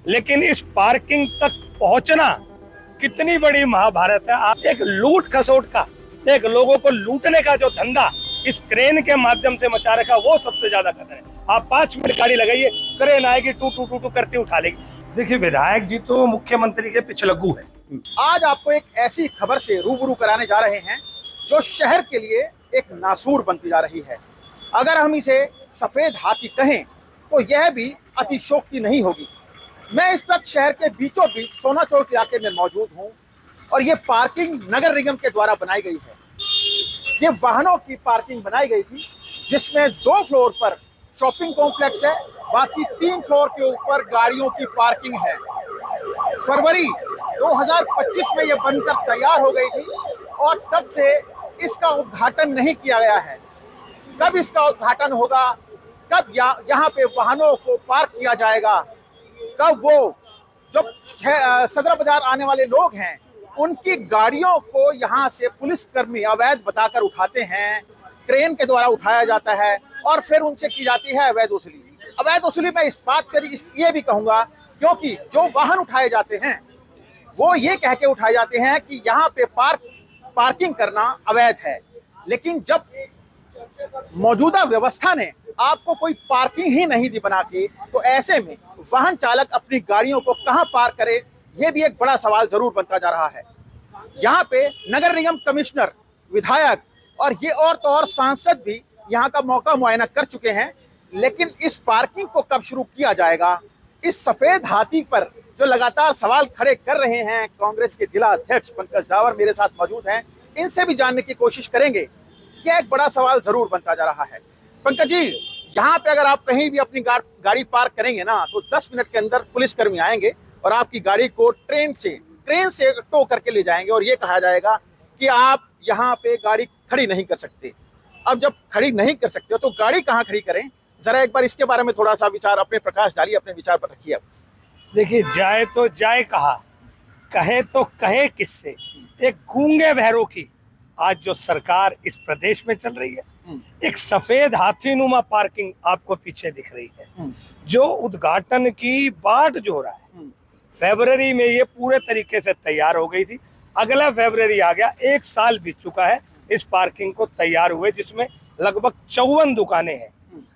लेकिन इस पार्किंग तक पहुंचना कितनी बड़ी महाभारत है। आप एक लूट खसोट का, एक लोगों को लूटने का जो धंधा इस क्रेन के माध्यम से मचा रखा, वो सबसे ज्यादा खतरा है। आप 5 मिनट गाड़ी लगाइए, क्रेन आएगी, टू टू टू टू करती उठा लेगी। देखिए, विधायक जी तो मुख्यमंत्री के पिछलग्गू है। आज आपको एक ऐसी खबर से रूबरू कराने जा रहे हैं जो शहर के लिए एक नासूर बनती जा रही है। अगर हम इसे सफेद हाथी कहें तो यह भी अतिशोक्ति नहीं होगी। मैं इस वक्त शहर के बीचों बीच सोना चौक इलाके में मौजूद हूं और ये पार्किंग नगर निगम के द्वारा बनाई गई है। ये वाहनों की पार्किंग बनाई गई थी जिसमें 2 फ्लोर पर शॉपिंग कॉम्प्लेक्स है, बाकी 3 फ्लोर के ऊपर गाड़ियों की पार्किंग है। फरवरी 2025 में ये बनकर तैयार हो गई थी और तब से इसका उद्घाटन नहीं किया गया है। कब इसका उद्घाटन होगा, कब यहाँ पे वाहनों को पार्क किया जाएगा, कब वो जो सदर बाजार आने वाले लोग हैं उनकी गाड़ियों को यहाँ से पुलिसकर्मी अवैध बताकर उठाते हैं, क्रेन के द्वारा उठाया जाता है और फिर उनसे की जाती है अवैध वसूली। अवैध वसूली मैं इस बात पर ये भी कहूँगा क्योंकि जो वाहन उठाए जाते हैं वो ये कह के उठाए जाते हैं कि यहाँ पे पार्किंग करना अवैध है, लेकिन जब मौजूदा व्यवस्था ने आपको कोई पार्किंग ही नहीं दी बना के, तो ऐसे में वाहन चालक अपनी गाड़ियों को कहां पार्क करे, यह भी एक बड़ा सवाल जरूर बनता जा रहा है। यहाँ पे नगर निगम कमिश्नर, विधायक और ये और तो और सांसद भी यहाँ का मौका मुआयना कर चुके हैं, लेकिन इस पार्किंग को कब शुरू किया जाएगा, इस सफेद हाथी पर जो लगातार सवाल खड़े कर रहे हैं कांग्रेस के जिला अध्यक्ष पंकज डावर मेरे साथ मौजूद हैं, इनसे भी जानने की कोशिश करेंगे। यह एक बड़ा सवाल जरूर बनता जा रहा है। पंकज जी, यहाँ पे अगर आप कहीं भी अपनी गाड़ी पार्क करेंगे ना तो 10 मिनट के अंदर पुलिसकर्मी आएंगे और आपकी गाड़ी को क्रेन से टो करके ले जाएंगे और ये कहा जाएगा कि आप यहाँ पे गाड़ी खड़ी नहीं कर सकते। अब जब खड़ी नहीं कर सकते हो तो गाड़ी कहाँ खड़ी करें, जरा एक बार इसके बारे में थोड़ा सा विचार, अपने प्रकाश डालिए, अपने विचार पर रखिए। देखिए, जाए तो जाए कहा, कहे तो कहे किससे। एक गूंगे बहरों की आज जो सरकार इस प्रदेश में चल रही है, एक सफेद हाथी नुमा पार्किंग आपको पीछे दिख रही है, जो उद्घाटन की बाट जो रहा है। फरवरी में ये पूरे तरीके से तैयार हो गई थी, अगला फरवरी आ गया, 1 साल बीत चुका है इस पार्किंग को तैयार हुए, जिसमें लगभग 54 दुकानें हैं।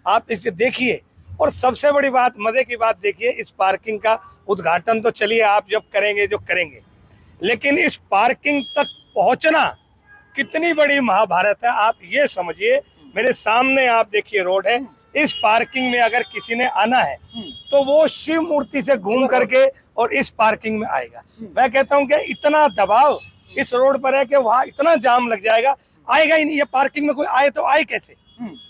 आप इसे देखिए और सबसे बड़ी बात, मजे की बात देखिए, इस पार्किंग का उद्घाटन तो चलिए आप जब करेंगे जो करेंगे, लेकिन इस पार्किंग तक पहुंचना कितनी बड़ी महाभारत है। आप ये समझिए, मेरे सामने आप देखिए रोड है, इस पार्किंग में अगर किसी ने आना है तो वो शिव मूर्ति से घूम करके और इस पार्किंग में आएगा। मैं कहता हूं कि इतना दबाव इस रोड पर है कि वहां इतना जाम लग जाएगा, आएगा ही नहीं। ये पार्किंग में कोई आए तो आए कैसे?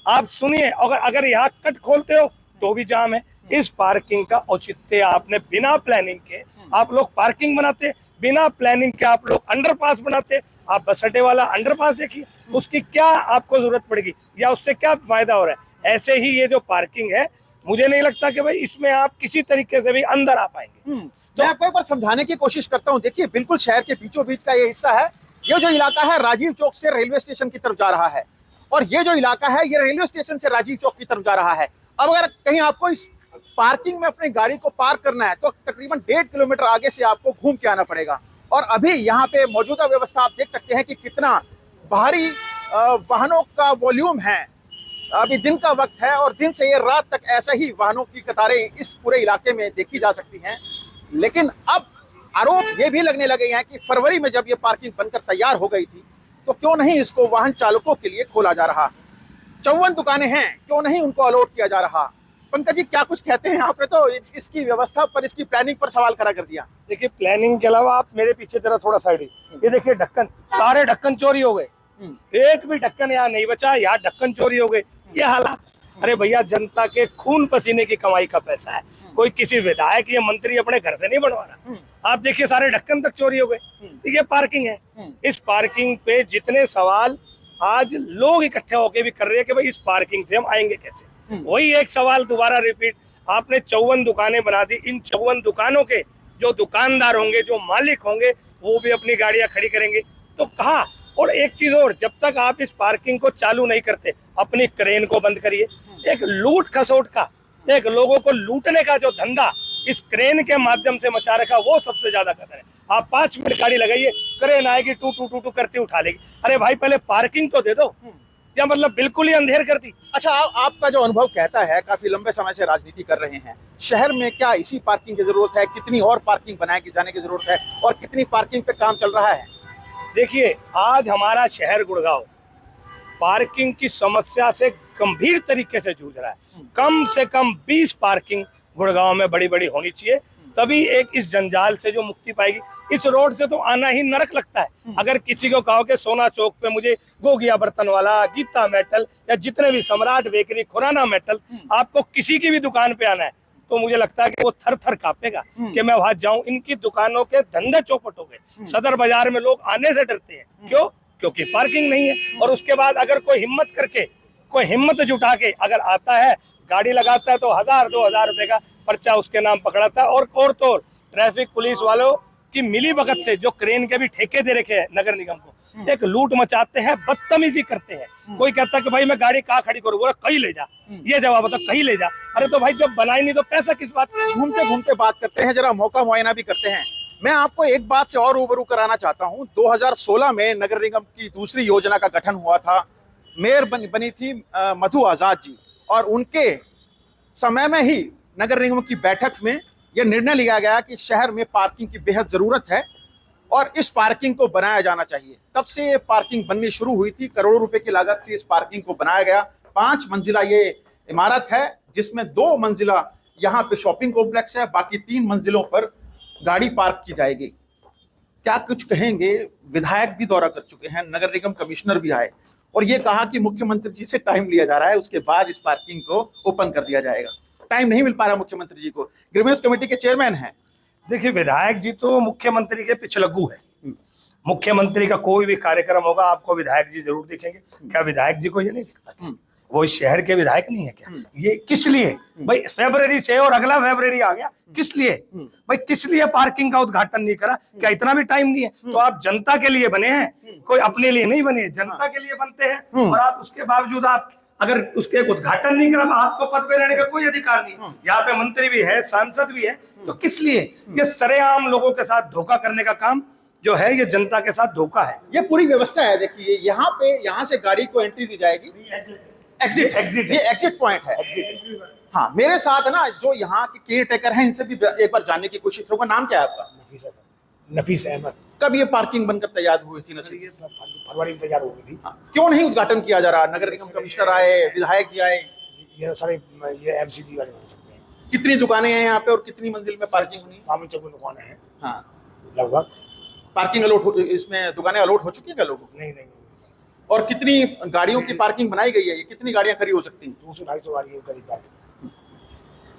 आप सुनिए, अगर यहाँ कट खोलते हो तो भी जाम है। इस पार्किंग का औचित्य आपने बिना प्लानिंग के आप लोग पार्किंग बनाते, बिना प्लानिंग के आप लोग अंडरपास बनाते। आप बस अड्डे वाला अंडरपास देखिए, उसकी क्या आपको जरूरत पड़ेगी या उससे क्या फायदा हो रहा है। ऐसे ही ये जो पार्किंग है, मुझे नहीं लगता कि भाई इसमें आप किसी तरीके से भी अंदर आ पाएंगे। तो मैं आपको एक बार समझाने की कोशिश करता हूँ। देखिए, बिल्कुल शहर के बीचों बीच का ये हिस्सा है। ये जो इलाका है राजीव चौक से रेलवे स्टेशन की तरफ जा रहा है और ये जो इलाका है ये रेलवे स्टेशन से राजीव चौक की तरफ जा रहा है। अब अगर कहीं आपको इस पार्किंग में अपनी गाड़ी को पार्क करना है तो तकरीबन 1.5 किलोमीटर आगे से आपको घूम के आना पड़ेगा। और अभी यहाँ पे मौजूदा व्यवस्था आप देख सकते हैं कि कितना भारी वाहनों का वॉल्यूम है। अभी दिन का वक्त है और दिन से ये रात तक ऐसा ही वाहनों की कतारें इस पूरे इलाके में देखी जा सकती हैं। लेकिन अब आरोप ये भी लगने लगे हैं कि फरवरी में जब ये पार्किंग बनकर तैयार हो गई थी तो क्यों नहीं इसको वाहन चालकों के लिए खोला जा रहा। 54 दुकानें हैं, क्यों नहीं उनको अलॉट किया जा रहा। पंकज जी, क्या कुछ कहते हैं? आपने तो इसकी व्यवस्था पर, इसकी प्लानिंग पर सवाल खड़ा कर दिया। देखिए, प्लानिंग के अलावा आप मेरे पीछे जरा थोड़ा साइड, ये देखिए ढक्कन, सारे ढक्कन चोरी हो गए, एक भी ढक्कन यहाँ नहीं बचा, यहाँ ढक्कन चोरी हो गए। ये हालात, अरे भैया, जनता के खून पसीने की कमाई का पैसा है, कोई किसी विधायक या मंत्री अपने घर से नहीं बनवा रहा। आप देखिए, सारे ढक्कन तक चोरी हो गए। ये पार्किंग है, इस पार्किंग पे जितने सवाल आज लोग इकट्ठे होके भी कर रहे हैं कि भाई इस पार्किंग से हम आएंगे कैसे। वही एक सवाल दोबारा रिपीट, आपने 54 दुकानें बना दी, इन 54 दुकानों के जो दुकानदार होंगे, जो मालिक होंगे, वो भी अपनी गाड़ियां खड़ी करेंगे तो कहाँ। और एक चीज और, जब तक आप इस पार्किंग को चालू नहीं करते, अपनी क्रेन को बंद करिए। एक लूट खसोट का, एक लोगों को लूटने का जो धंधा इस क्रेन के माध्यम से मचा रखा, वो सबसे ज्यादा खतरा है। आप 5 मिनट गाड़ी लगाइए, क्रेन आएगी, टू टू टू टू करती उठा लेगी। अरे भाई पहले पार्किंग तो दे दो, या मतलब बिल्कुल ही अंधेर कर दी। अच्छा, आपका जो अनुभव कहता है, काफी लंबे समय से राजनीति कर रहे हैं, शहर में क्या इसी पार्किंग की जरूरत है, कितनी और पार्किंग बनाए जाने की जरूरत है, और कितनी पार्किंग पे काम चल रहा है? देखिए, आज हमारा शहर गुड़गांव पार्किंग की समस्या से गंभीर तरीके से जूझ रहा है। कम से कम 20 पार्किंग गुड़गांव में बड़ी बड़ी होनी चाहिए, तभी एक इस जंजाल से जो मुक्ति पाएगी। इस रोड से तो आना ही नरक लगता है। अगर किसी को कहो कि सोना चौक पे मुझे गोगिया बर्तन वाला, गीता मेटल या जितने भी सम्राट बेकरी, खुराना मेटल, आपको किसी की भी दुकान पे आना है तो मुझे लगता है कि वो थर थर कांपेगा कि मैं वहां जाऊं। इनकी दुकानों के धंधे चौपट हो गए। सदर बाजार में लोग आने से डरते हैं। क्यों? क्योंकि पार्किंग नहीं है। और उसके बाद अगर कोई हिम्मत करके, कोई हिम्मत जुटा के अगर आता है, गाड़ी लगाता है, तो 1000-2000 रुपए का पर्चा उसके नाम पकड़ाता है। और तो ट्रैफिक पुलिस वालों की मिली भगत से, जो क्रेन के भी ठेके दे रखे हैं नगर निगम को, एक लूट मचाते हैं, बदतमीजी करते हैं। कोई कहता है कि भाई मैं गाड़ी कहाँ खड़ी करूँ, बोला कहीं ले जा, ये जवाब होता कहीं ले जा। अरे तो भाई जब बनाई नहीं तो पैसा किस बात का? घूमते घूमते बात करते हैं, जरा मौका मुआयना भी करते हैं। मैं आपको एक बात से और रूबरू कराना चाहता हूं। 2016 में नगर निगम की दूसरी योजना का गठन हुआ था। मेयर बनी थी मधु आजाद जी, और उनके समय में ही नगर निगम की बैठक में यह निर्णय लिया गया कि शहर में पार्किंग की बेहद जरूरत है और इस पार्किंग को बनाया जाना चाहिए। तब से ये पार्किंग बननी शुरू हुई थी। करोड़ों रुपए की लागत से इस पार्किंग को बनाया गया। 5 मंजिला ये इमारत है, जिसमें 2 मंजिला यहाँ पे शॉपिंग कॉम्प्लेक्स है, बाकी 3 मंजिलों पर गाड़ी पार्क की जाएगी। क्या कुछ कहेंगे? विधायक भी दौरा कर चुके हैं, नगर निगम कमिश्नर भी आए और ये कहा कि मुख्यमंत्री जी से टाइम लिया जा रहा है, उसके बाद इस पार्किंग को ओपन कर दिया जाएगा। टाइम नहीं मिल पा रहा मुख्यमंत्री जी को। ग्रीवेंस कमेटी के चेयरमैन हैं। देखिए, विधायक जी तो मुख्यमंत्री के पिछलग्गू है। मुख्यमंत्री का कोई भी कार्यक्रम होगा आपको विधायक जी जरूर दिखेंगे। क्या विधायक जी को ये नहीं दिखता? वो इस शहर के विधायक नहीं है क्या? ये किस लिए भाई फरवरी से और अगला फरवरी आ गया, किस लिए भाई? किस लिए पार्किंग का उद्घाटन नहीं करा? क्या इतना भी टाइम नहीं है? तो आप जनता के लिए बने हैं, कोई अपने लिए नहीं बने, जनता के लिए बनते हैं। और आप उसके बावजूद आप अगर उसके उद्घाटन नहीं करा, आपको पद पे रहने का कोई अधिकार नहीं। यहाँ पे मंत्री भी है, सांसद भी है, तो किस लिए? ये सरेआम लोगों के साथ धोखा करने का काम जो है, ये जनता के साथ धोखा है। ये पूरी व्यवस्था है। देखिए, यहाँ पे, यहाँ से गाड़ी को एंट्री दी जाएगी। एग्जिट ये एग्जिट पॉइंट है। हाँ, मेरे साथ ना जो यहाँ के केयर टेकर हैं, इनसे भी एक बार जानने की कोशिश करूंगा। नाम क्या है आपका? नफीस अहमद। कब ये पार्किंग बनकर तैयार हुई थी? नसीब, फरवरी में तैयार हो गई थी। क्यों नहीं उद्घाटन किया जा रहा? नगर निगम कमिश्नर आए, विधायक जी आए, ये सारे ये एमसीडी वाले बन सकते हैं। कितनी दुकानें हैं यहाँ पे और कितनी मंजिल में पार्किंग होनी? 54 दुकानें हैं। हाँ, लगभग। पार्किंग अलॉट, इसमें दुकानें अलॉट हो चुकी है क्या लोगों को? नहीं। और कितनी गाड़ियों की पार्किंग बनाई गई है? ये कितनी गाड़ियां खड़ी हो सकती हैं? 200-250 गाड़ी है करीब पार्किंग।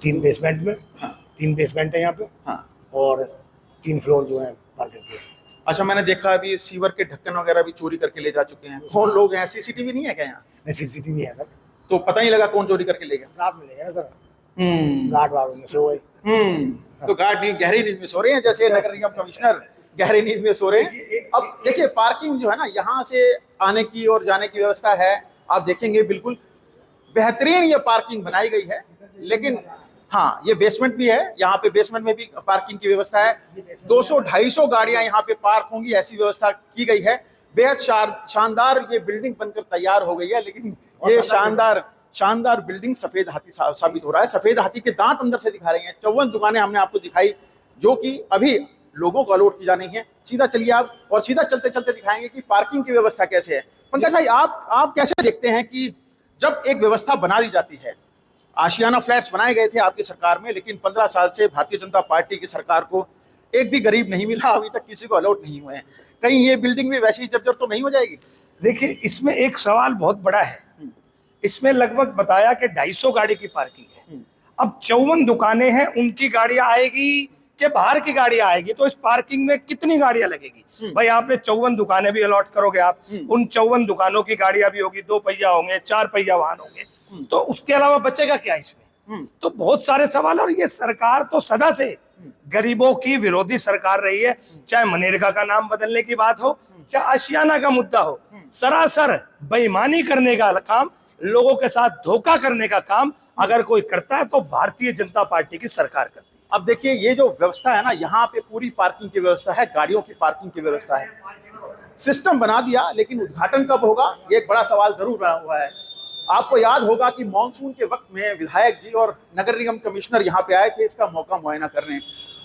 3 बेसमेंट में। हाँ। 3 बेसमेंट है यहाँ पे। हाँ। और 3 फ्लोर जो है पार्किंग के। अच्छा, मैंने देखा अभी सीवर के ढक्कन वगैरह भी चोरी करके ले जा चुके हैं। कौन लोग हैं? सीसीटीवी नहीं है क्या यहाँ? नहीं, सीसीटीवी है सर। तो पता नहीं लगा कौन चोरी करके ले गया? रात में लेगा ना सर। गार्ड वार्ड में सो गए। तो गार्ड गहरी नींद में सो रहे हैं, जैसे नगर निगम कमिश्नर गहरी नींद में सो रहे हैं। अब देखिए, पार्किंग जो है ना, यहाँ से आने की और जाने की व्यवस्था है। आप देखेंगे बिल्कुल बेहतरीन ये पार्किंग बनाई गई है। लेकिन हाँ, ये बेसमेंट भी है, यहाँ पे बेसमेंट में भी पार्किंग की व्यवस्था है। 200-250 गाड़ियां यहाँ पे पार्क होंगी, ऐसी व्यवस्था की गई है। बेहद शानदार ये बिल्डिंग बनकर तैयार हो गई है। लेकिन ये शानदार बिल्डिंग सफेद हाथी साबित हो रहा है। सफेद हाथी के दांत अंदर से दिखा रही हैं। 54 दुकानें हमने आपको दिखाई, जो कि अभी लोगों को अलॉट की जानी है। सीधा चलिए आप, और सीधा चलते चलते दिखाएंगे कि पार्किंग की व्यवस्था कैसे है। पंकज भाई, आप कैसे देखते हैं कि जब एक व्यवस्था बना दी जाती है, आशियाना फ्लैट्स बनाए गए थे आपकी सरकार में, लेकिन 15 साल से भारतीय जनता पार्टी की सरकार को एक भी गरीब नहीं मिला, अभी तक किसी को अलॉट नहीं हुए हैं, कहीं ये बिल्डिंग भी वैसी ही जर्जर तो नहीं हो जाएगी? देखिए, इसमें एक सवाल बहुत बड़ा है। इसमें लगभग बताया कि 250 गाड़ी की पार्किंग है। अब 54 दुकानें हैं, उनकी गाड़ियां आएगी कि बाहर की गाड़ियां आएगी, तो इस पार्किंग में कितनी गाड़ियां लगेगी? भाई आपने 54 दुकानें भी अलॉट करोगे आप, उन 54 दुकानों की गाड़ियां भी होगी, 2 पहिया होंगे, 4 पहिया वाहन होंगे, तो उसके अलावा बचेगा क्या इसमें? तो बहुत सारे सवाल। और ये सरकार तो सदा से गरीबों की विरोधी सरकार रही है। चाहे मनरेगा का नाम बदलने की बात हो, चाहे आशियाना का मुद्दा हो, सरासर बेईमानी करने का काम, लोगों के साथ धोखा करने का काम अगर कोई करता है तो भारतीय जनता पार्टी की सरकार करती है। अब देखिए ये जो व्यवस्था है ना, यहाँ पे पूरी पार्किंग की व्यवस्था है, गाड़ियों की पार्किंग की व्यवस्था है, सिस्टम बना दिया, लेकिन उद्घाटन कब होगा ये एक बड़ा सवाल जरूर बना हुआ है। आपको याद होगा कि मॉनसून के वक्त में विधायक जी और नगर निगम कमिश्नर यहाँ पे आए थे इसका मौका मुआयना करने,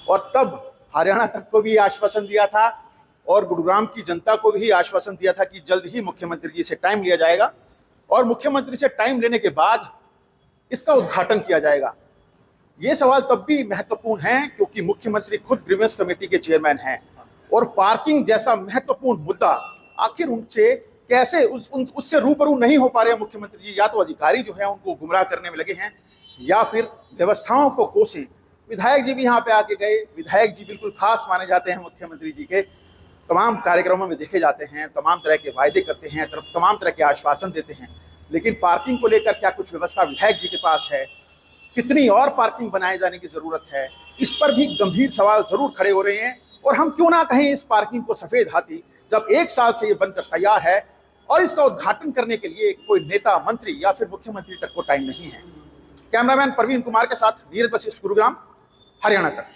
और तब हरियाणा तक को भी आश्वासन दिया था और गुरुग्राम की जनता को भी आश्वासन दिया था कि जल्द ही मुख्यमंत्री जी से टाइम लिया जाएगा और मुख्यमंत्री से टाइम लेने के बाद इसका उद्घाटन किया जाएगा। ये सवाल तब भी महत्वपूर्ण है क्योंकि मुख्यमंत्री खुद ग्रीवेंस कमेटी के चेयरमैन हैं और पार्किंग जैसा महत्वपूर्ण मुद्दा आखिर उनसे कैसे उससे रूबरू नहीं हो पा रहे हैं मुख्यमंत्री जी। या तो अधिकारी जो है उनको गुमराह करने में लगे हैं या फिर व्यवस्थाओं को कोसें। विधायक जी भी यहाँ पे आके गए, विधायक जी बिल्कुल खास माने जाते हैं मुख्यमंत्री जी के, तमाम कार्यक्रमों में देखे जाते हैं, तमाम तरह के वायदे करते हैं, तमाम तरह के आश्वासन देते हैं, लेकिन पार्किंग को लेकर क्या कुछ व्यवस्था विधायक जी के पास है? कितनी और पार्किंग बनाए जाने की जरूरत है? इस पर भी गंभीर सवाल जरूर खड़े हो रहे हैं। और हम क्यों ना कहें इस पार्किंग को सफेद हाथी, जब 1 साल से ये बनकर तैयार है और इसका उद्घाटन करने के लिए कोई नेता, मंत्री या फिर मुख्यमंत्री तक को टाइम नहीं है। कैमरामैन प्रवीण कुमार के साथ नीरज वशिष्ठ, गुरुग्राम, हरियाणा तक।